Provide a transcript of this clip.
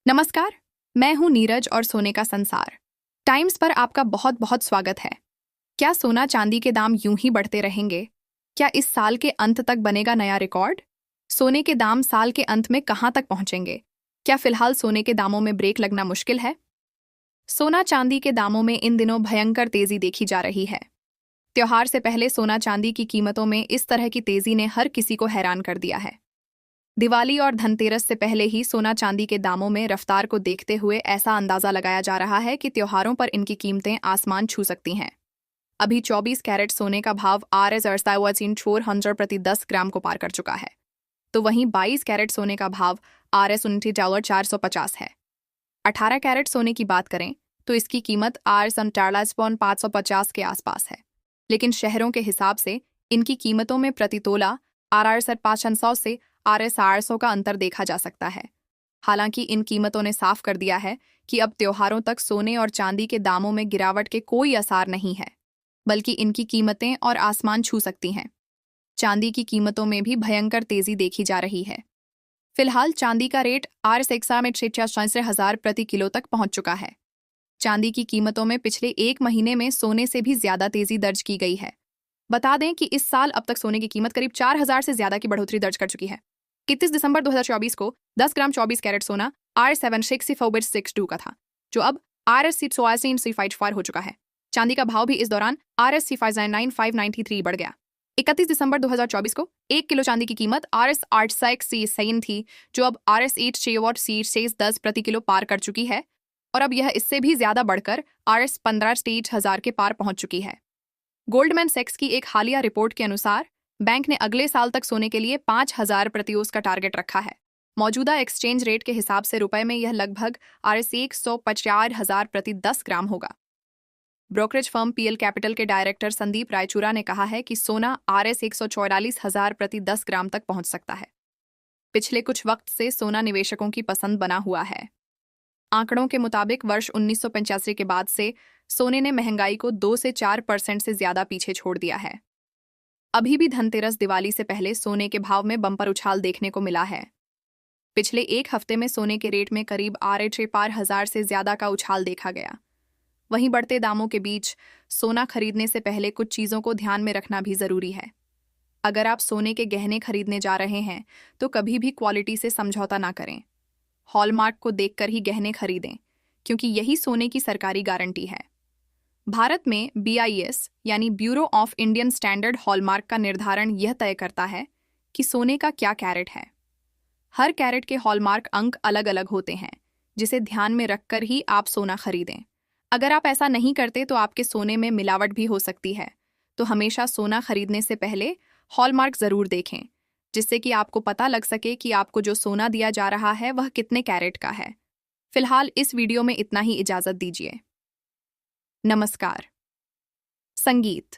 नमस्कार, मैं हूं नीरज और सोने का संसार टाइम्स पर आपका बहुत बहुत स्वागत है। क्या सोना चांदी के दाम यूं ही बढ़ते रहेंगे? क्या इस साल के अंत तक बनेगा नया रिकॉर्ड? सोने के दाम साल के अंत में कहां तक पहुंचेंगे? क्या फिलहाल सोने के दामों में ब्रेक लगना मुश्किल है? सोना चांदी के दामों में इन दिनों भयंकर तेजी देखी जा रही है। त्योहार से पहले सोना चांदी की कीमतों में इस तरह की तेजी ने हर किसी को हैरान कर दिया है। दिवाली और धनतेरस से पहले ही सोना चांदी के दामों में रफ्तार को देखते हुए ऐसा अंदाजा लगाया जा रहा है कि त्योहारों पर इनकी कीमतें आसमान छू सकती हैं। अभी 24 कैरेट सोने का भाव RS 400 प्रति 10 ग्राम को पार कर चुका है, तो वहीं 22 कैरेट सोने का भाव RS $450 है। 18 कैरेट सोने की बात करें तो इसकी कीमत RS 550 के आसपास है, लेकिन शहरों के हिसाब से इनकी कीमतों में प्रति तोला RS 500 से RS 800 का अंतर देखा जा सकता है। हालांकि इन कीमतों ने साफ कर दिया है कि अब त्योहारों तक सोने और चांदी के दामों में गिरावट के कोई आसार नहीं है, बल्कि इनकी कीमतें और आसमान छू सकती हैं। चांदी की कीमतों में भी भयंकर तेजी देखी जा रही है। फिलहाल चांदी का रेट RS 1,46,000 प्रति किलो तक पहुंच चुका है। चांदी की कीमतों में पिछले एक महीने में सोने से भी ज्यादा तेजी दर्ज की गई है। बता दें कि इस साल अब तक सोने की कीमत करीब 4,000 से ज्यादा की बढ़ोतरी दर्ज कर चुकी है। 31 दिसंबर 2024 को 10 ग्राम 24 कैरेट सोना R76462 का था, जो अब RS645 हो चुका है। चांदी का भाव भी इस दौरान RS593 बढ़ गया। 31 दिसंबर 2024 को 1 किलो चांदी की कीमत RS8 थी, जो अब RS8 प्रति किलो पार कर चुकी है, और अब यह इससे भी ज्यादा बढ़कर RS15 के पार पहुंच चुकी है। गोल्डमैन सैक्स की एक हालिया रिपोर्ट के अनुसार बैंक ने अगले साल तक सोने के लिए 5,000 प्रति ओंस का टारगेट रखा है। मौजूदा एक्सचेंज रेट के हिसाब से रुपए में यह लगभग RS 150,000 प्रति 10 ग्राम होगा। ब्रोकरेज फर्म PL कैपिटल के डायरेक्टर संदीप रायचूरा ने कहा है कि सोना RS 144,000 प्रति 10 ग्राम तक पहुंच सकता है। पिछले कुछ वक्त से सोना निवेशकों की पसंद बना हुआ है। आंकड़ों के मुताबिक वर्ष 1985 के बाद से सोने ने महंगाई को 2 से 4% से ज्यादा पीछे छोड़ दिया है। अभी भी धनतेरस दिवाली से पहले सोने के भाव में बम्पर उछाल देखने को मिला है। पिछले एक हफ्ते में सोने के रेट में करीब RS 1,000 से ज्यादा का उछाल देखा गया। वहीं बढ़ते दामों के बीच सोना खरीदने से पहले कुछ चीजों को ध्यान में रखना भी जरूरी है। अगर आप सोने के गहने खरीदने जा रहे हैं तो कभी भी क्वालिटी से समझौता ना करें। हॉलमार्क को देखकर ही गहने खरीदें, क्योंकि यही सोने की सरकारी गारंटी है। भारत में BIS यानी bureau of Indian standard hallmark का निर्धारण यह तय करता है कि सोने का क्या कैरेट है। हर कैरेट के हॉलमार्क अंक अलग अलग होते हैं, जिसे ध्यान में रखकर ही आप सोना खरीदें। अगर आप ऐसा नहीं करते तो आपके सोने में मिलावट भी हो सकती है, तो हमेशा सोना खरीदने से पहले हॉलमार्क जरूर देखें, जिससे कि आपको पता लग सके कि आपको जो सोना दिया जा रहा है वह कितने कैरेट का है। फिलहाल इस वीडियो में इतना ही, इजाजत दीजिए। नमस्कार। संगीत।